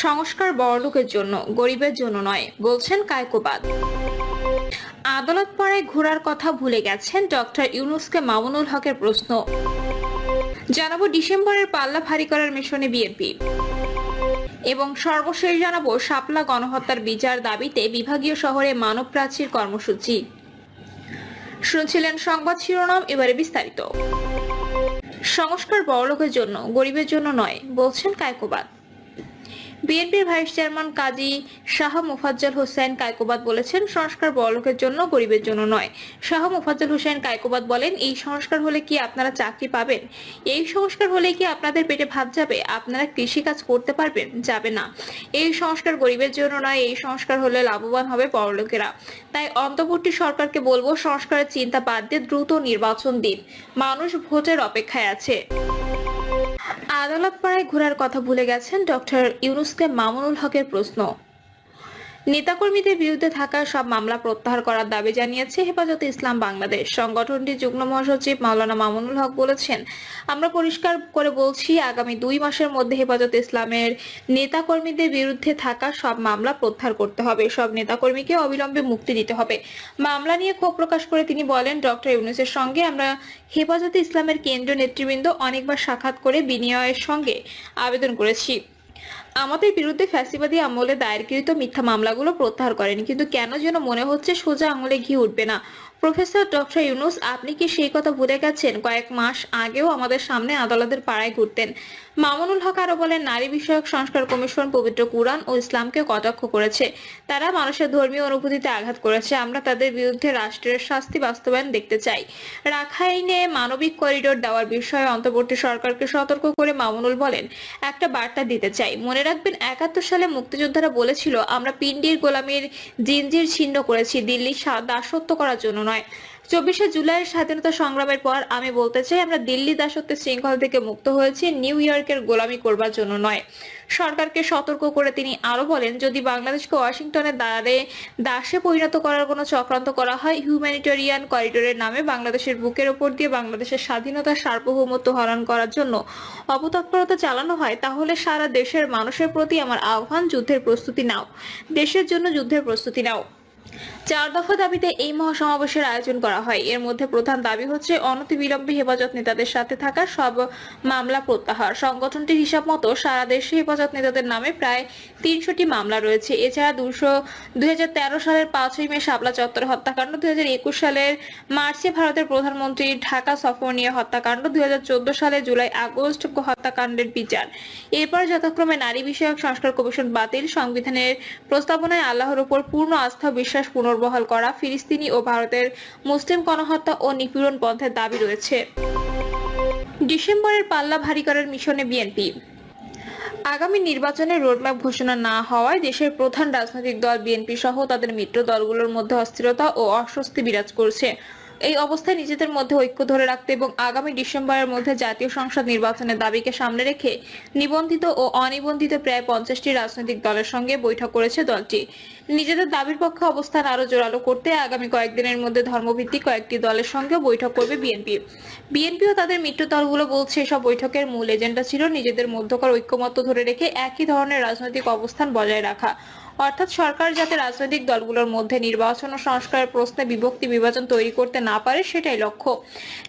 সংস্কার বড়লোকের জন্য, গরিবের জন্য নয়, বলছেন কায়কোবাদ। আদালত পাড়ায় ঘোরার কথা ভুলে গেছেন ডক্টর ইউনূসকে মামুনুল হকের প্রশ্ন। জানাবো ডিসেম্বরের পাল্লা ভারী করার মিশনে বিএনপি এবং সর্বশেষ জানাবো শাপলা গণহত্যার বিচার দাবিতে বিভাগীয় শহরে মানব প্রাচীর কর্মসূচি। শুনছিলেন সংবাদ শিরোনাম, এবারে বিস্তারিত। সংস্কার বড়লোকের জন্য, গরিবের জন্য নয়, বলছেন কায়কোবাদ। বিএনপির ভাইস চেয়ারম্যান কাজী শাহ মোফাজ্জল হোসেন কায়কোবাদ বলেছেন, সংস্কার বড়লোকের জন্য, গরিবের জন্য নয়। শাহ মোফাজ্জল হোসেন কায়কোবাদ বলেন, এই সংস্কার হলে কি আপনারা চাকরি পাবেন? এই সংস্কার হলে কি আপনাদের পেটে ভাত যাবে? আপনারা কৃষিকাজ করতে পারবেন? যাবে না। এই সংস্কার গরিবের জন্য নয়, এই সংস্কার হলে লাভবান হবে বড়লোকেরা। তাই অন্তর্বর্তী সরকারকে বলবো, সংস্কারের চিন্তা বাদ দিয়ে দ্রুত নির্বাচন দিন। মানুষ ভোটের অপেক্ষায় আছে। আদালত পাড়ায় ঘোরার কথা ভুলে গেছেন ডক্টর ইউনূসকে মামুনুল হকের প্রশ্ন। নেতাকর্মীদের বিরুদ্ধে থাকা সব মামলা প্রত্যাহার করার দাবি জানিয়েছে হেফাজতে ইসলাম বাংলাদেশ। সংগঠনটির যুগ্ম মহাসচিব মাওলানা মামুনুল হক বলেছেন, আমরা পরিষ্কার করে বলছি, আগামী 2 মাসের মধ্যে হেফাজতে ইসলামের নেতাকর্মীদের বিরুদ্ধে থাকা সব মামলা প্রত্যাহার করতে হবে। সব নেতাকর্মীকে অবিলম্বে মুক্তি দিতে হবে। মামলা নিয়ে ক্ষোভ প্রকাশ করে তিনি বলেন, ডক্টর ইউনূসের সঙ্গে আমরা হেফাজতে ইসলামের কেন্দ্রীয় নেতৃবৃন্দ অনেকবার সাক্ষাৎ করে বিনিময়ের সঙ্গে আবেদন করেছি। আমাদের বিরুদ্ধে ফ্যাসিবাদী আমলে দায়েরকৃত মিথ্যা মামলাগুলো প্রত্যাহার করেন, কিন্তু কেন যেন মনে হচ্ছে সোজা আঙুলে ঘি উঠবে না। প্রফেসর ডক্টর ইউনূস, আপনি কি সেই কথা ভুলে গেছেন? কয়েক মাস আগেও আমাদের সামনে আদালতের পাড়ায় ঘুরতেন। মামুনুল হক আরো বলেন, নারী বিষয়ক সংস্কার কমিশন পবিত্র কুরআন ও ইসলামকে কটাক্ষ করেছে। তারা মানুষের ধর্মীয় অনুভূতিতে আঘাত করেছে। আমরা তাদের বিরুদ্ধে রাষ্ট্রের শাস্তি বাস্তবায়ন দেখতে চাই। রাখাইনে মানবিক করিডোর দেওয়ার বিষয়ে অন্তর্বর্তী সরকারকে সতর্ক করে মামুনুল বলেন, একটা বার্তা দিতে চাই। মনে রাখবেন, 71 সালে মুক্তিযোদ্ধারা বলেছিল, আমরা পিন্ডির গোলামীর জিনজির ছিন্ন করেছি, দিল্লি দাসত্ব করার জন্য নয়। 24শে জুলাইয়ের স্বাধীনতা সংগ্রামের পর আমি বলতে চাই, আমরা দিল্লি দাসত্বের শৃঙ্খল থেকে মুক্ত হয়েছি, নিউ ইয়র্কের গোলামি করবার জন্য নয়। সরকারকে সতর্ক করে তিনি আরো বলেন, যদি বাংলাদেশকে ওয়াশিংটনের দাসে পরিণত করার কোনো চক্রান্ত করা হয়, হিউম্যানিটেরিয়ান করিডোরের নামে বাংলাদেশের বুকের ওপর দিয়ে বাংলাদেশের স্বাধীনতার সার্বভৌমত্ব হরণ করার জন্য অপতৎপরতা চালানো হয়, তাহলে সারা দেশের মানুষের প্রতি আমার আহ্বান, যুদ্ধের প্রস্তুতি নাও। দেশের জন্য যুদ্ধের প্রস্তুতি নাও। 4 দফা দাবিতে এই মহাসমাবেশের আয়োজন করা হয়। এর মধ্যে প্রধান দাবি হচ্ছে অনতিবিলম্বে হেফাজত নেতাদের সাথে থাকা সব মামলা প্রত্যাহার। সংগঠনটির হিসাব মতো সারা দেশে হেফাজত নেতাদের নামে প্রায় 300টি মামলা রয়েছে। এছাড়া 2013 সালের 5ই মে শাপলা চত্বরে হত্যাকাণ্ড, 2021 সালের মার্চে ভারতের প্রধানমন্ত্রীর ঢাকা সফর নিয়ে হত্যাকাণ্ড, 2014 সালে জুলাই আগস্ট হত্যাকাণ্ডের বিচার। এরপর যথাক্রমে নারী বিষয়ক সংস্কার কমিশন বাতিল, সংবিধানের প্রস্তাবনায় আল্লাহর উপর পূর্ণ আস্থা বিশ্বাস পুনর্বহাল করা, ফিলিস্তিনি ও ভারতের মুসলিম গণহত্যা ও নিপীড়ন বন্ধের দাবি রয়েছে। ডিসেম্বরের পাল্লা ভারী করার মিশনে বিএনপি। আগামী নির্বাচনের রোডম্যাপ ঘোষণা না হওয়ায় দেশের প্রধান রাজনৈতিক দল বিএনপি সহ তাদের মিত্র দলগুলোর মধ্যে অস্থিরতা ও অস্বস্তি বিরাজ করছে। এই অবস্থায় নিজেদের মধ্যে ঐক্য ধরে রাখতে এবং আগামী ডিসেম্বরের মধ্যে জাতীয় সংসদ নির্বাচনের দাবিকে সামনে রেখে নিবন্ধিত ও অনিবন্ধিত প্রায় 50টি রাজনৈতিক দলের সঙ্গে বৈঠক করেছে দলটি। নিজেদের দাবির পক্ষে অবস্থান আরো জোরালো করতে আগামী কয়েকদিনের মধ্যে ধর্মভিত্তিক কয়েকটি দলের সঙ্গে বৈঠক করবে বিএনপি ও তাদের মিত্র দলগুলো বলছে, এসব বৈঠকের মূল এজেন্ডা ছিল নিজেদের মধ্যকার ঐক্যমত্য ধরে রেখে একই ধরনের রাজনৈতিক অবস্থান বজায় রাখা, অর্থাৎ সরকার যাতে রাজনৈতিক দলগুলোর মধ্যে নির্বাচন ও সংস্কারের প্রশ্নে বিভক্তি বিভাজন তৈরি করতে না পারে, সেটাই লক্ষ্য।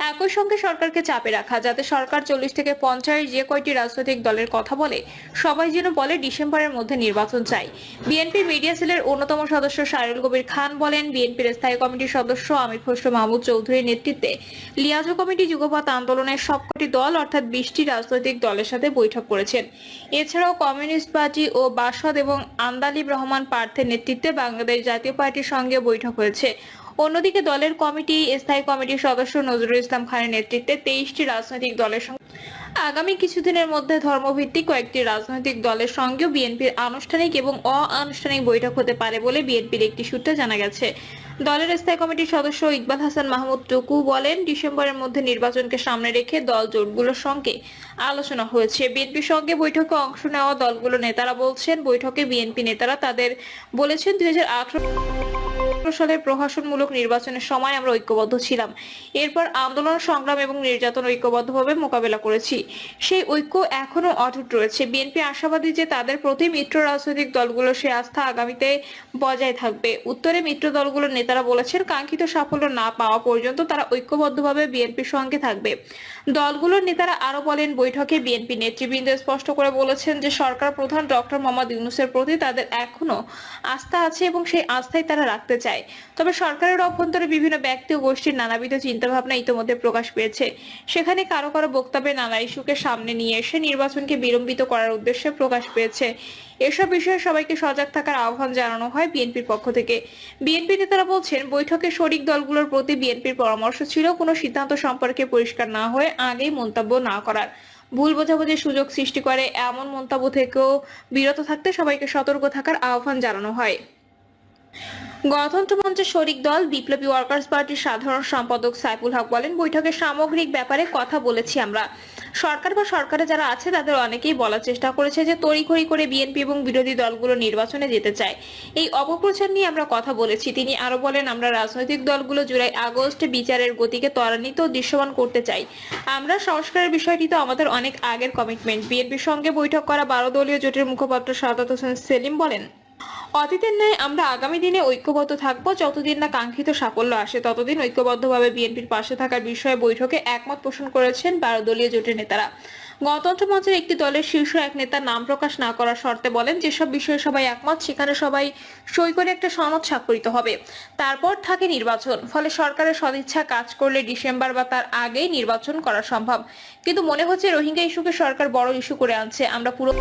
একই সঙ্গে সরকারকে চাপে রাখা, যাতে সরকার 40 থেকে 50 যে কয়টি রাজনৈতিক দলের কথা বলে সবাই যেন বলে ডিসেম্বরের মধ্যে নির্বাচন চাই। বিএনপির মিডিয়া সেলের অন্যতম সদস্য শায়রুল কবির খান বলেন, বিএনপির স্থায়ী কমিটির সদস্য আমির খসরু মাহমুদ চৌধুরীর নেতৃত্বে লিয়াজো কমিটি যুগপৎ আন্দোলনের সবকটি দল অর্থাৎ 20টি রাজনৈতিক দলের সাথে বৈঠক করেছেন। এছাড়াও কমিউনিস্ট পার্টি ও বাসদ এবং আন্দালিব রহমান পার্থের নেতৃত্বে বাংলাদেশ জাতীয় পার্টির সঙ্গে বৈঠক হয়েছে। অন্যদিকে দলের স্থায়ী কমিটির সদস্য নজরুল ইসলাম খানের নেতৃত্বে 23টি রাজনৈতিক দলের সঙ্গে আগামী কিছুদিনের মধ্যে ধর্মভিত্তিক কয়েকটি রাজনৈতিক দলের সঙ্গেও বিএনপির আনুষ্ঠানিক এবং অনানুষ্ঠানিক বৈঠক হতে পারে বলে বিএনপির একটি সূত্রে জানা গেছে। দলের স্থায়ী কমিটির সদস্য ইকবাল হাসান মাহমুদ টুকু বলেন, ডিসেম্বরের মধ্যে নির্বাচনকে সামনে রেখে দল জোটগুলোর সঙ্গে আলোচনা হয়েছে। বিএনপির সঙ্গে বৈঠকে অংশ নেওয়া দলগুলোর নেতারা বলছেন, বৈঠকে বিএনপি নেতারা তাদের বলেছেন 2018 সালের প্রহসনমূলক নির্বাচনের সময় আমরা ঐক্যবদ্ধ ছিলাম। এরপর আন্দোলন, সংগ্রাম এবং নির্যাতন ঐক্যবদ্ধভাবে মোকাবেলা করেছি। সেই ঐক্য এখনো অটুট রয়েছে। বিএনপি আশাবাদী যে তাদের প্রতি মিত্র রাজনৈতিক দলগুলোর সে আস্থা আগামীতে বজায় থাকবে। উত্তরে মিত্র দলগুলোর নেতারা বলেছেন, কাঙ্ক্ষিত সাফল্য না পাওয়া পর্যন্ত তারা ঐক্যবদ্ধভাবে বিএনপির সঙ্গে থাকবে। দলগুলোর নেতারা আরো বলেন, বৈঠকে বিএনপি নেতৃবৃন্দ স্পষ্ট করে বলেছেন যে সরকার প্রধান ডক্টর মোহাম্মদ ইউনূসের প্রতি তাদের এখনো আস্থা আছে এবং সেই আস্থাই তারা রাখতে চায়। তবে সরকারের অভ্যন্তরে বিভিন্ন ব্যক্তি ও গোষ্ঠীর নানাবিধ চিন্তাভাবনা ইতিমধ্যে প্রকাশ পেয়েছে। সেখানে কারো কারো বক্তব্যে নানা ইস্যুকে সামনে নিয়ে এসে নির্বাচনকে বিলম্বিত করার উদ্দেশ্যে প্রকাশ পেয়েছে। এসব বিষয়ে সবাইকে সজাগ থাকার আহ্বান জানানো হয় বিএনপির পক্ষ থেকে। বিএনপি নেতারা বলছেন, বৈঠকে শরিক দলগুলোর প্রতি বিএনপির পরামর্শ ছিল কোনো সিদ্ধান্ত সম্পর্কে পরিষ্কার না হয়ে আগেই মন্তব্য না করার। ভুল বোঝাবুঝির সুযোগ সৃষ্টি করে এমন মন্তব্য থেকেও বিরত থাকতে সবাইকে সতর্ক থাকার আহ্বান জানানো হয়। গণতন্ত্র মঞ্চের শরিক দল বিপ্লবী ওয়ার্কার্স পার্টির সাধারণ সম্পাদক সাইফুল হক বলেন, বৈঠকের সামগ্রিক ব্যাপারে কথা বলেছি আমরা। সরকার বা সরকারে যারা আছে তাদের অনেকেই বলার চেষ্টা করেছে যে তড়িঘড়ি করে বিএনপি এবং বিরোধী দলগুলো নির্বাচনে যেতে চায়। এই অপপ্রচার নিয়ে আমরা কথা বলেছি। তিনি আরো বলেন, আমরা রাজনৈতিক দলগুলো জুলাই আগস্টে বিচারের গতিকে ত্বরান্বিত ও দৃশ্যমান করতে চাই। আমরা সংস্কারের বিষয়টি তো আমাদের অনেক আগের কমিটমেন্ট। বিএনপির সঙ্গে বৈঠক করা 12 দলীয় জোটের মুখপাত্র সাদাত হোসেন সেলিম বলেন, অতীতের ন্যায় আমরা আগামী দিনে ঐক্যবদ্ধ থাকবো। যতদিন না কাঙ্ক্ষিত সাফল্য আসে ততদিন ঐক্যবদ্ধভাবে বিএনপির পাশে থাকার বিষয়ে বৈঠকে একমত পোষণ করেছেন 12 দলীয় জোটের নেতারা। গণতন্ত্র মঞ্চের একটি দলের শীর্ষ এক নেতা নাম প্রকাশ না করার শর্তে বলেন, যেসব বিষয়ে সবাই একমত সেখানে সবাই সই করে একটা সনদ স্বাক্ষরিত হবে। তারপর থাকে নির্বাচন। ফলে সরকারের সদিচ্ছা কাজ করলে ডিসেম্বর বা তার আগেই নির্বাচন করা সম্ভব। কিন্তু মনে হচ্ছে রোহিঙ্গা ইস্যুকে সরকার বড় ইস্যু করে আনছে। আমরা পুরো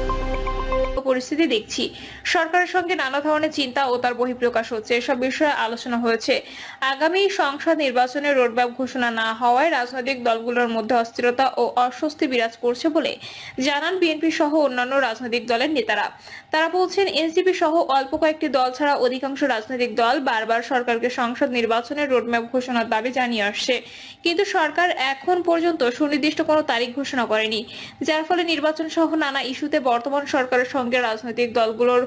পরিস্থিতি দেখছি। সরকারের সঙ্গে নানা ধরনের চিন্তা ও তার বহিঃপ্রকাশ হচ্ছে। এসব বিষয়ে আলোচনা হয়েছে। আগামী সংসদ নির্বাচনের রোডম্যাপ ঘোষণা না হওয়ায় রাজনৈতিক দলগুলোর মধ্যে অস্থিরতা ও অস্বস্তি বিরাজ করছে বলে জানান বিএনপি সহ অন্যান্য রাজনৈতিক দলের নেতারা। তারা বলছেন, এনসিপি সহ অল্প কয়েকটি দল ছাড়া অধিকাংশ রাজনৈতিক দল বারবার সরকারকে সংসদ নির্বাচনের রোডম্যাপ ঘোষণার দাবি জানিয়ে আসছে। কিন্তু সরকার এখন পর্যন্ত সুনির্দিষ্ট কোনো তারিখ ঘোষণা করেনি, যার ফলে নির্বাচন সহ নানা ইস্যুতে বর্তমান সরকারের সঙ্গে রাজনৈতিক দলগুলোর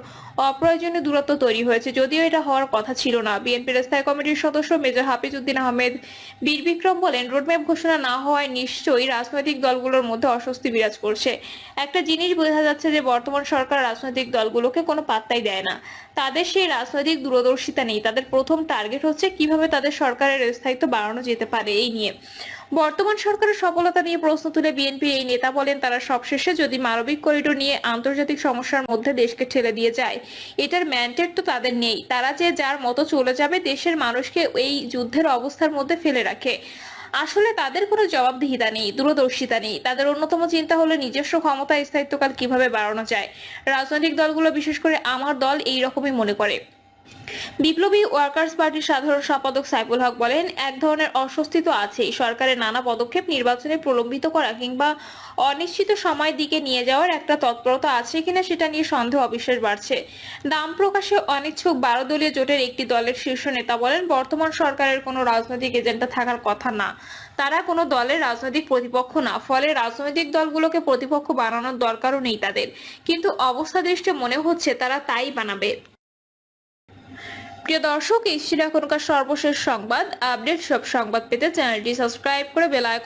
অপ্রয়োজনীয় দূরত্ব তৈরি হয়েছে। যদিও এটা হওয়ার কথা ছিল না। বিএনপির স্থায়ী কমিটির সদস্য মেজর হাফিজ উদ্দিন আহমেদ বীর বিক্রম বলেন, রোডম্যাপ ঘোষণা না হওয়ায় নিশ্চয়ই রাজনৈতিক দলগুলোর মধ্যে অস্বস্তি বিরাজ করছে। একটা জিনিস বোঝা যাচ্ছে যে বর্তমান সরকার রাজনৈতিক দলগুলোকে কোনো পাত্তাই দেয় না। তাদের সেই রাজনৈতিক দূরদর্শিতা নেই। তাদের প্রথম টার্গেট হচ্ছে কিভাবে তাদের সরকারের স্থায়িত্ব বাড়ানো যেতে পারে। এই নিয়ে বর্তমান সরকারের সফলতা নিয়ে প্রশ্ন তুলে বিএনপি এই নেতা বলেন, তারা সবশেষে যদি মানবিক করিডোর নিয়ে আন্তর্জাতিক সমস্যার মধ্যে দেশকে ঠেলে দিয়ে যায়, এটার ম্যান্ডেট তো তাদের নেই। তারা যে যার মতো চলে যাবে, দেশের মানুষকে এই যুদ্ধের অবস্থার মধ্যে ফেলে রাখে। আসলে তাদের কোনো জবাবদিহিতা নেই, দূরদর্শিতা নেই। তাদের অন্যতম চিন্তা হলো নিজস্ব ক্ষমতা স্থায়িত্বকাল কিভাবে বাড়ানো যায়। রাজনৈতিক দলগুলো, বিশেষ করে আমার দল, এই রকমই মনে করে। বিপ্লবী ওয়ার্কার্স পার্টির সাধারণ সম্পাদক সাইফুল হক বলেন, এক ধরনের অস্বস্তি তো আছেই। সরকারের নানা পদক্ষেপ নির্বাচনে প্রলম্বিত করা কিংবা অনিশ্চিত সময়ের দিকে নিয়ে যাওয়ার একটা তৎপরতা আছে কিনা সেটা নিয়ে সন্দেহ অবিশ্বাস বাড়ছে। নাম প্রকাশে অনিচ্ছুক 12 দলীয় জোটের একটি দলের শীর্ষ নেতা বলেন, বর্তমান সরকারের কোনো রাজনৈতিক এজেন্ডা থাকার কথা না। তারা কোনো দলের রাজনৈতিক প্রতিপক্ষ না। ফলে রাজনৈতিক দলগুলোকে প্রতিপক্ষ বানানোর দরকারও নেই তাদের। কিন্তু অবস্থা দৃষ্টে মনে হচ্ছে তারা তাই বানাবে। প্রিয় দর্শক, এই ছিল এখনকার সর্বশেষ সংবাদ। আপডেট সব সংবাদ পেতে চ্যানেলটি সাবস্ক্রাইব করে বেল আইকন